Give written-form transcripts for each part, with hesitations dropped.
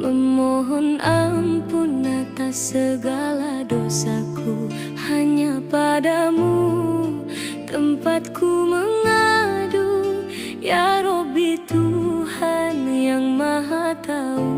memohon ampun atas segala dosaku. Hanya padamu tempatku mengadu, ya Robbi Tuhan yang Maha Tahu.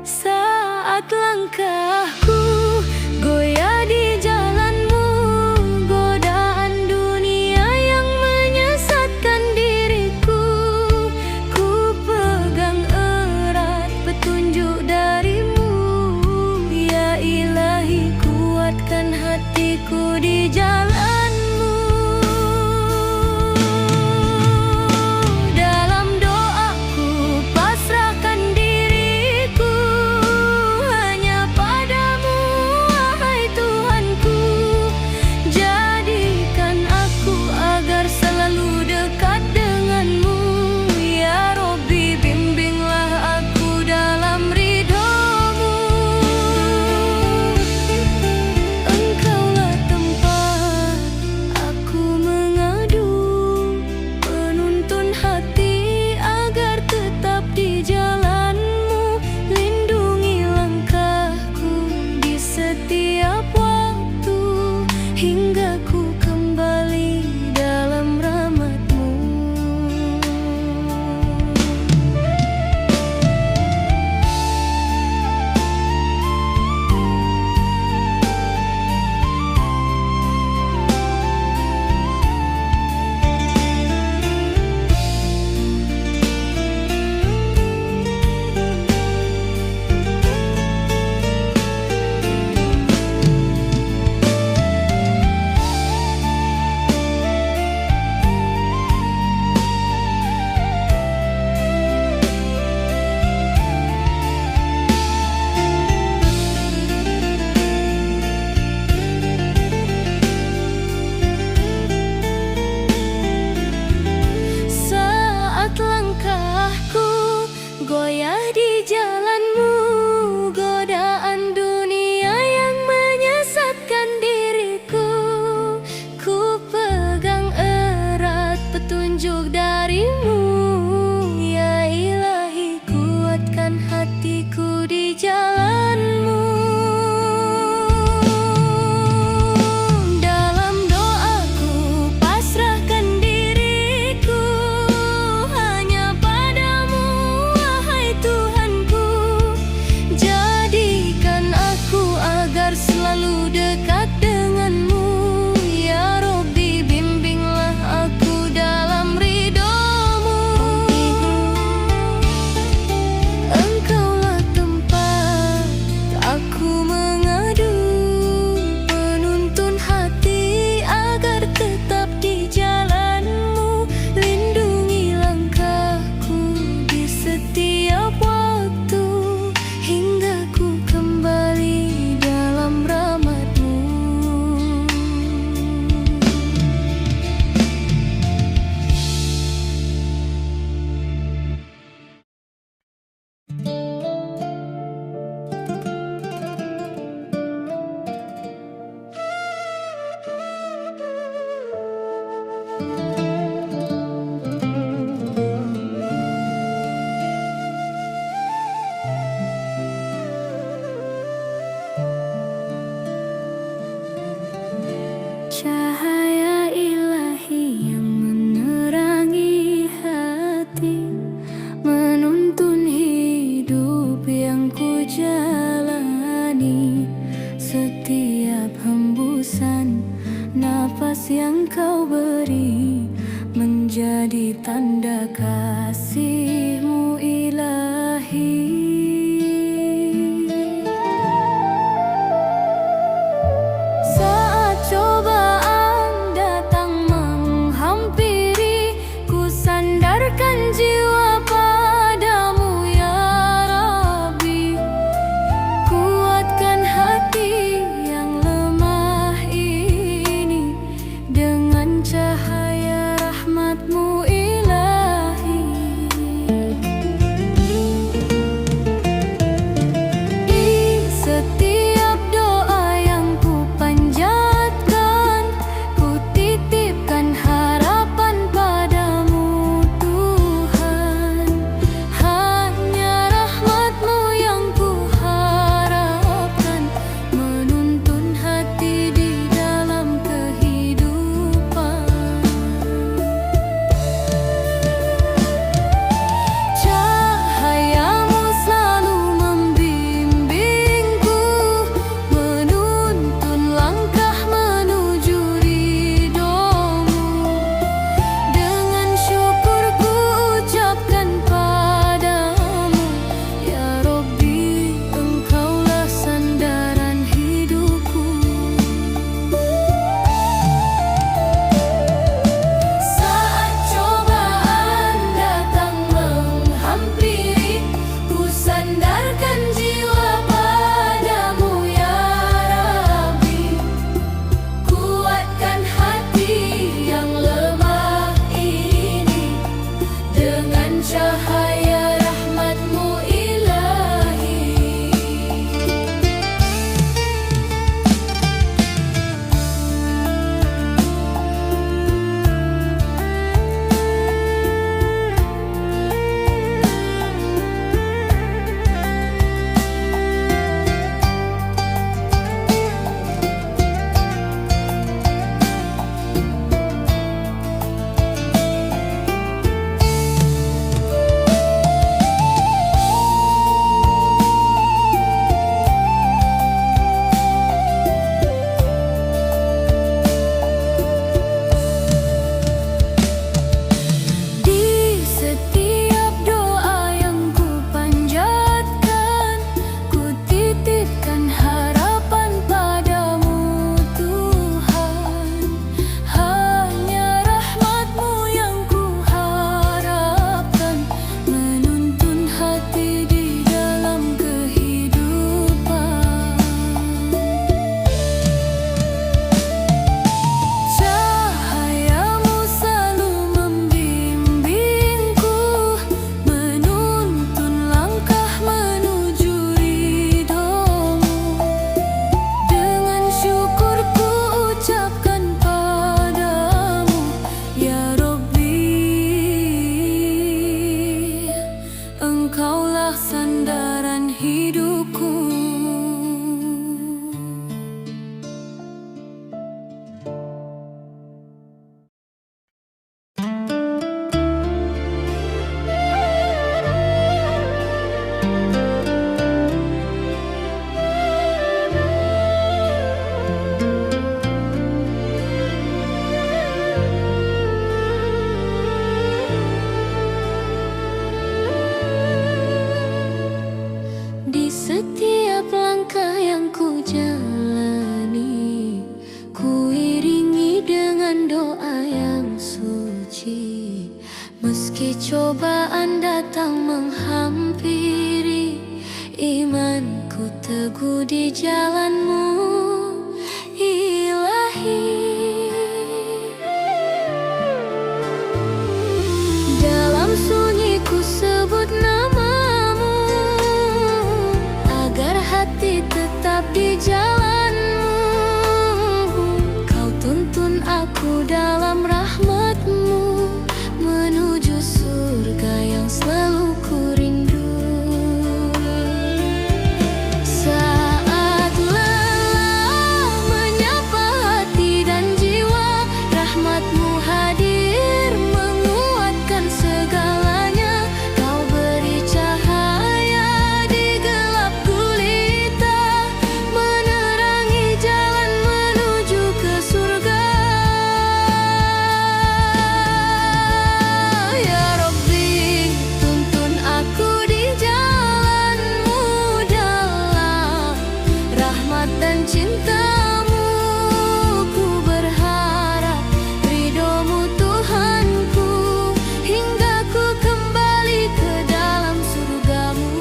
Saat langkahku goyah di jalanmu, godaan dunia yang menyesatkan diriku, ku pegang erat petunjuk darimu. Ya Ilahi, kuatkan hatiku di jalanmu. Dalam doaku pasrahkan diriku hanya padamu, wahai Tuhanku. Jadikan aku agar selalu dekat denganmu. Ya Robbi, bimbinglah aku dalam ridhomu. Engkaulah tempat aku mengadu, penuntun hati agar tetap di jalanmu. Lindungi langkahku di setiap waktu, hingga ku kembali dalam rahmat-Mu. Saat langkahku goyah di jalanmu, godaan dunia yang menyesatkan diriku, ku pegang erat petunjuk darimu. Ya Ilahi, kuatkan hatiku di jalanmu. Dalam doaku pasrahkan diriku hanya padamu, wahai Tuhanku. Jadikan aku agar selalu dekat denganmu. Ya Robbi, bimbinglah aku dalam ridhomu. Engkaulah tempat aku mengadu, penuntun hati agar tetap di jalanmu. Lindungi langkahku di setiap waktu, hingga ku kembali dalam rahmat-Mu. Cahaya ilahi yang menerangi hati, menuntun hidup yang ku jalani. Setiap hembusan napas yang Kau beri menjadi tanda kasih-Mu ilahi. Saat cobaan datang menghampiri, ku sandarkan jiwa padamu, ya Rabbi. Kuatkan hati yang lemah ini dengan cahaya rahmat-Mu ilahi. Kaulah sandaran hidupku. Di setiap langkah yang ku jalani, ku iringi dengan doa yang suci. Meski cobaan datang menghampiri, imanku teguh di jalanmu, Ilahi. Dalam sunyi ku sebut namamu, agar hati tetap di jalanmu. Kau tuntun aku dalam rahmatmu, menuju surga yang selalu ku rindu. Saat lelah menyapa hati dan jiwa, rahmatmu hadir menguatkan segalanya. Kau beri cahaya di gelap gulita, menerangi jalan menuju ke surga. Ya Rabbi, tuntun aku di jalanmu dalam rahmat dan cintamu. Ku berharap ridhomu Tuhanku, hingga ku kembali ke dalam surgamu.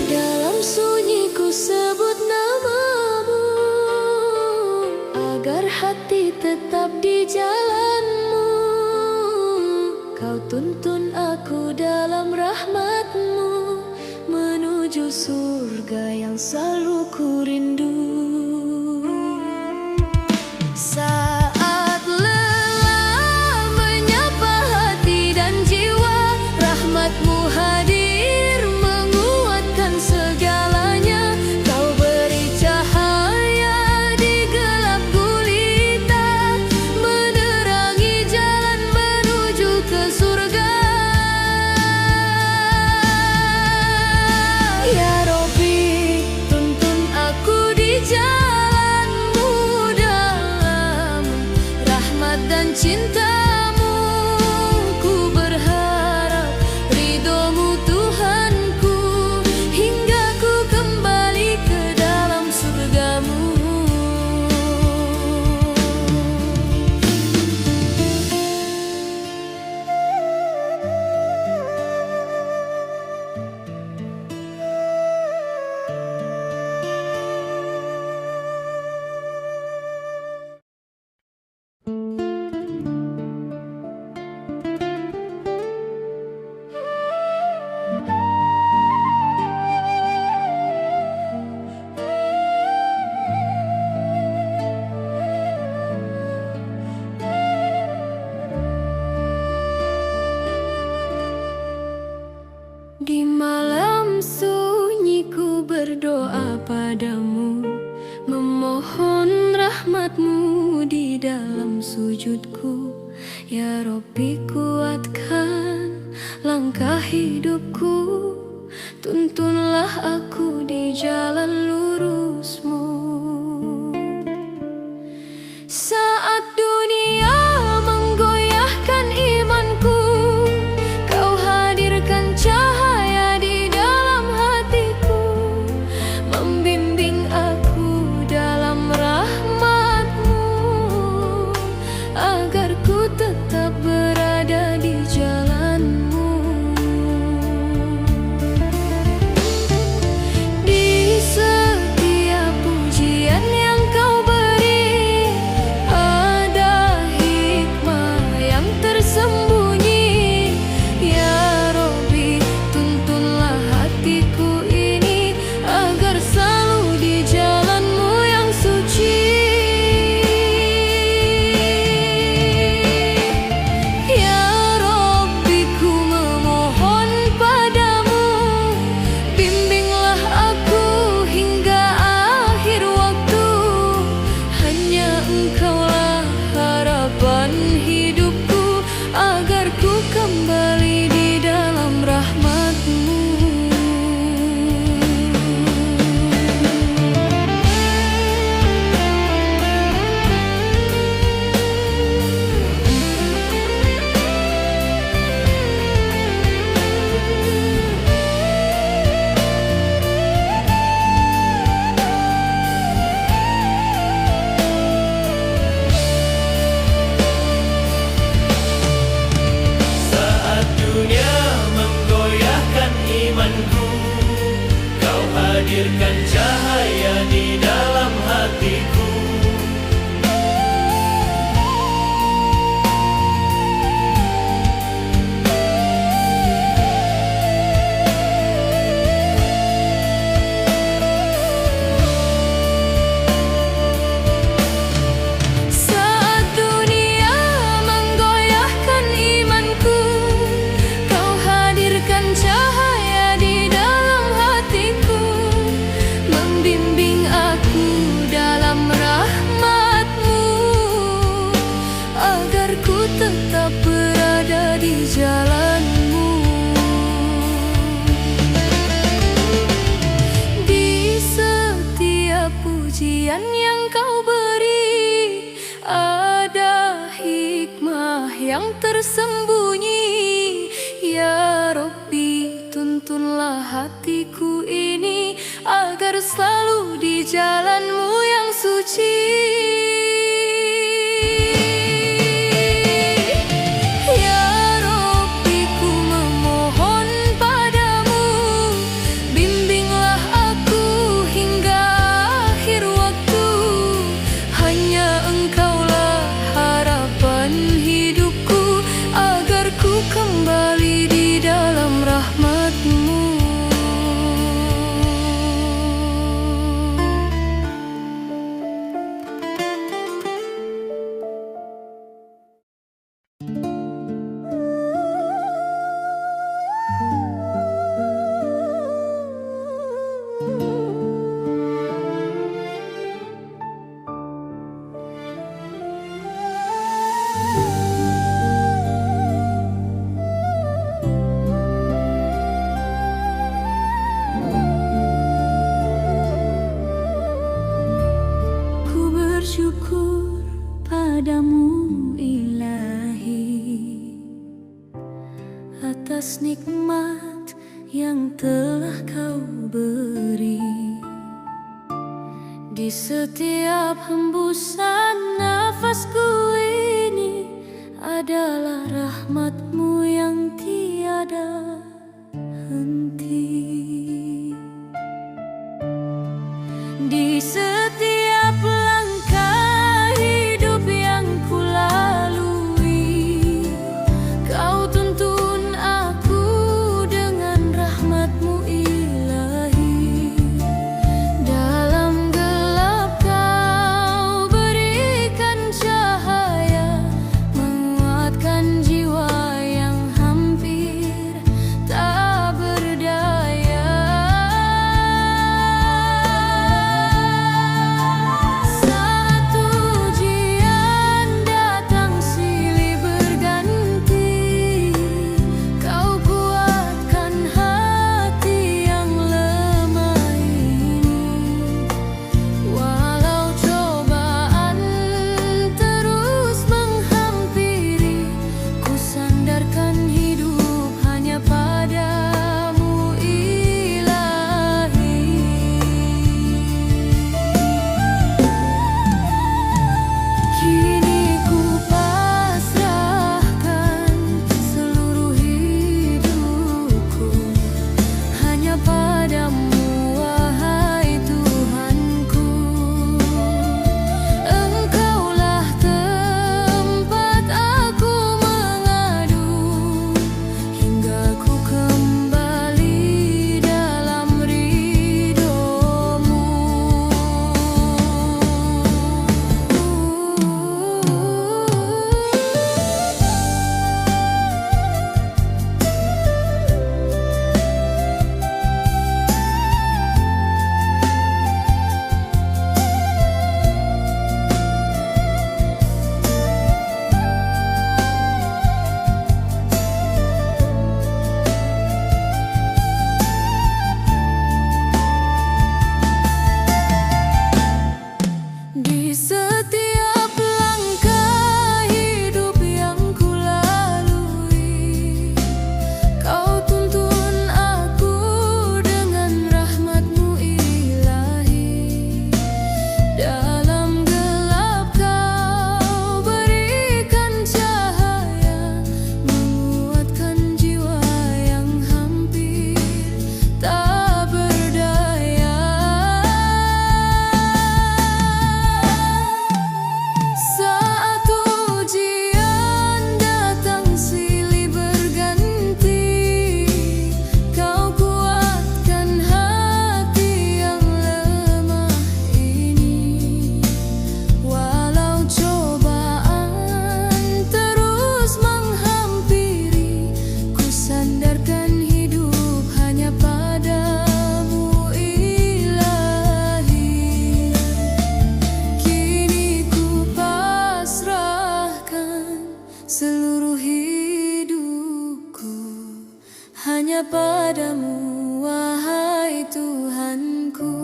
Dalam sunyi ku sebut namamu, agar hati tetap di jalanmu. Kau tuntun aku dalam rahmatmu, menuju surga yang selalu ku rindu. Saat lelah menyapa hati dan jiwa, rahmatmu hadir menguatkan segalanya. Kau beri cahaya di gelap gulita, menerangi jalan menuju ke surga. Ya Rabbi, tuntun aku di jalanmu dalam rahmat dan cintamu. Ku berharap ridhomu Tuhanku, hingga ku kembali ke dalam surgamu. Di malam sunyi ku berdoa padamu, memohon rahmatmu di dalam sujudku. Ya Rabbi, kuatkan langkah hidupku, tuntunlah aku di jalan lurusmu. Saat dunia menggoyahkan imanku, Kau tersembunyi. Ya Rabbi, tuntunlah hatiku ini agar selalu di jalan-Mu yang suci. Bersyukur padamu Ilahi atas nikmat yang telah Kau beri. Di setiap hembusan nafasku ini adalah rahmat-Mu yang tiada henti. Di setiap langkah hidup yang kulalui, Kau tuntun aku dengan rahmat-Mu Ilahi. Dalam gelap Kau berikan cahaya, menguatkan jiwa yang hampir tak berdaya. hanya padamu, wahai Tuhanku.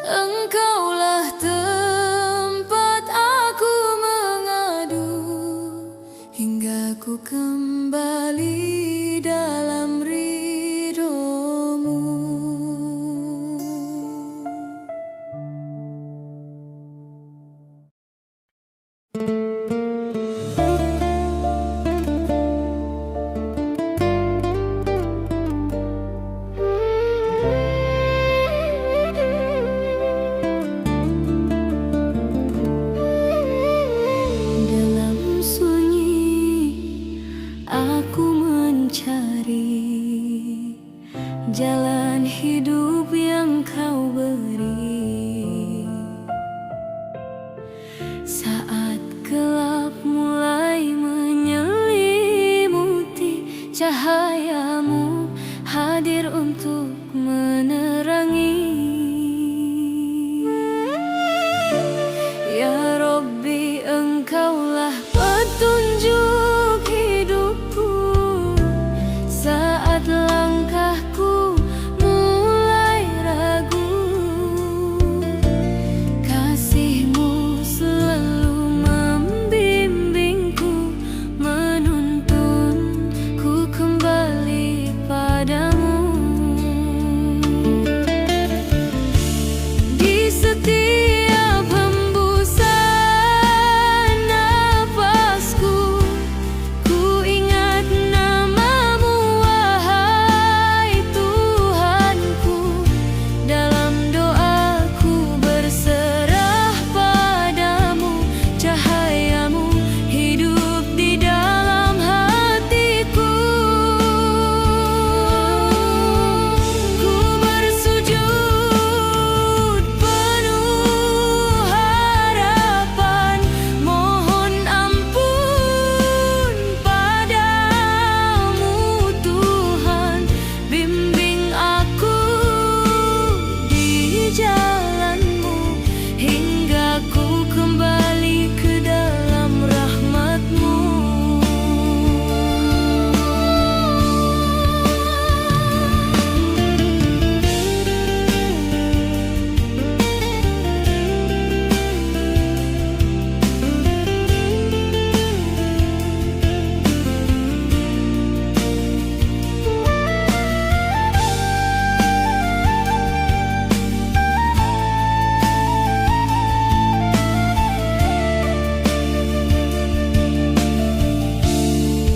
Engkaulah tempat aku mengadu jalan hidup yang kau beri. Saat gelap mulai menyelimuti, cahayamu hadir untuk menerangi. Ya Rabbi, Engkaulah petunjuk hidupku. Saat langkahku mulai ragu, kasih-Mu selalu membimbingku, menuntunku kembali padamu. Di setiap hembusan nafasku, ku ingat namamu, wahai Tuhanku. Dalam doaku berserah padamu, cahayamu hidup di dalam hatiku. Ku bersujud penuh harapan, mohon ampun padamu Tuhan. Bimbing aku di jalan-Mu hingga ku kembali ke dalam rahmat-Mu.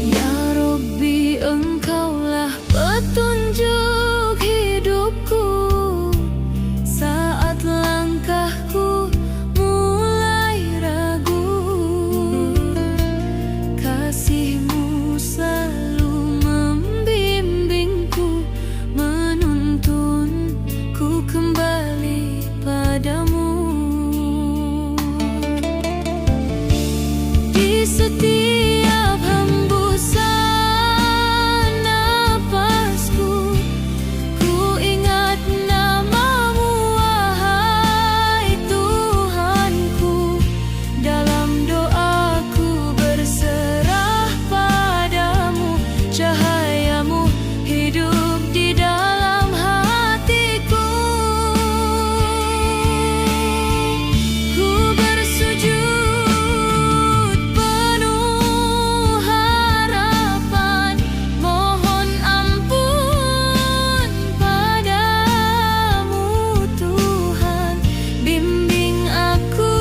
Ya Rabbi, Engkaulah petunjuk hidupku. Saat langkahku mulai ragu, kasih-Mu selalu membimbingku, menuntunku kembali padamu. Di setiap hembusan nafasku, ku ingat namamu, wahai Tuhanku. Dalam doaku berserah padamu, cahayamu hidup di dalam hatiku. Ku bersujud penuh harapan, mohon ampun padamu Tuhan. Bimbing aku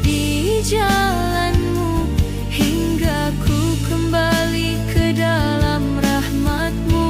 di jalan-Mu hingga ku kembali ke dalam rahmat-Mu.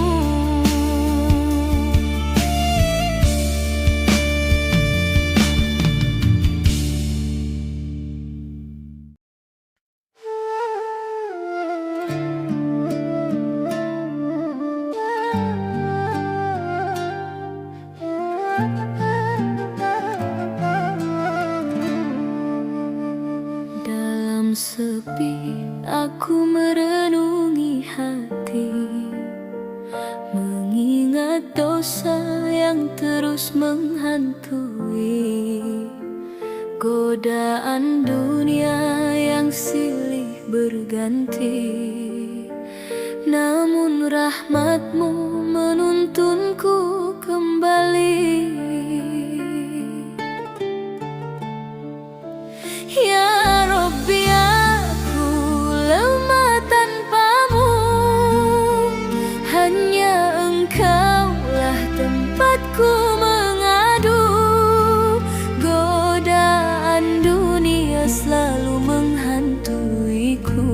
Dalam sepi aku merenungi hati, mengingat dosa yang terus menghantui, godaan dunia yang silih berganti. Namun rahmat-Mu menuntunku kembali. Ya Rabbi, aku lemah tanpa-Mu, hanya Engkaulah tempatku mengadu. Godaan dunia selalu menghantuiku,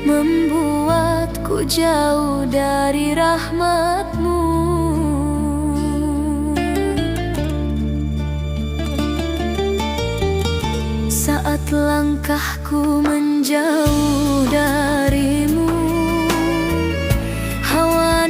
membuatku jauh dari rahmat-Mu. Saat langkahku menjauh dari-Mu, hawa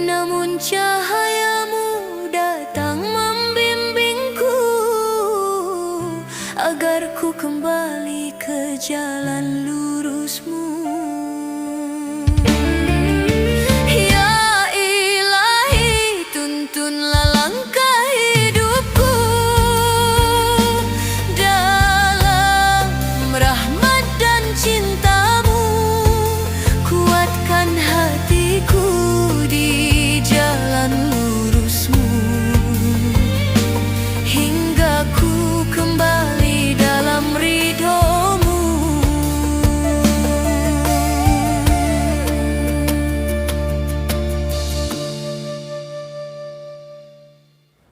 namun cahayamu datang membimbingku agar ku kembali ke jalan lurus.